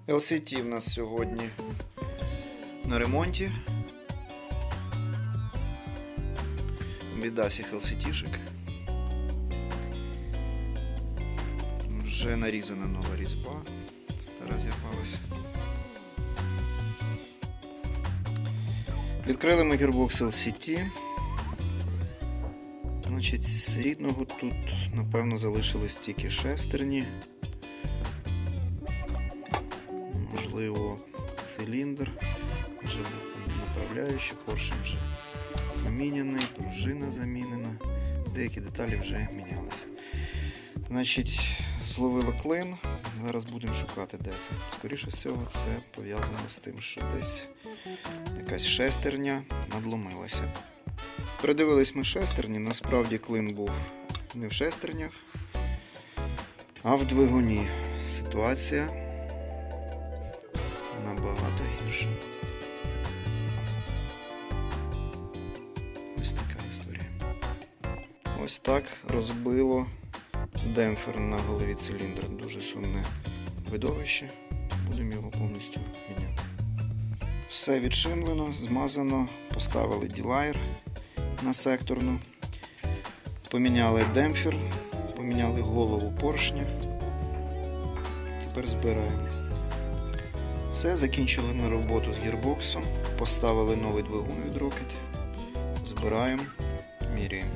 LCT в нас сьогодні на ремонті. Біда всіх LCT-шек. Вже нарізана нова різьба, стара зірвалася. Відкрили ми гірбокс LCT. Значить, з рідного тут, напевно, залишились тільки шестерні. Можливо, циліндр, вже направляючий, поршень вже замінений, пружина замінена, деякі деталі вже мінялися. Значить, зловили клин, зараз будемо шукати, де це. Скоріше всього, це пов'язано з тим, що десь якась шестерня надломилася. Передивились ми шестерні, насправді клин був не в шестернях, а в двигуні. Ситуація набагато гірша. Ось така історія. Ось так розбило демпфер на голові циліндра. Дуже сумне видовище. Будемо його повністю міняти. Все відшимлено, змазано, поставили ділайр на секторну, поміняли демпфер, поміняли голову поршня. Тепер збираємо. Все, закінчили ми роботу з гірбоксом, поставили новий двигун від Rocket, збираємо, міряємо.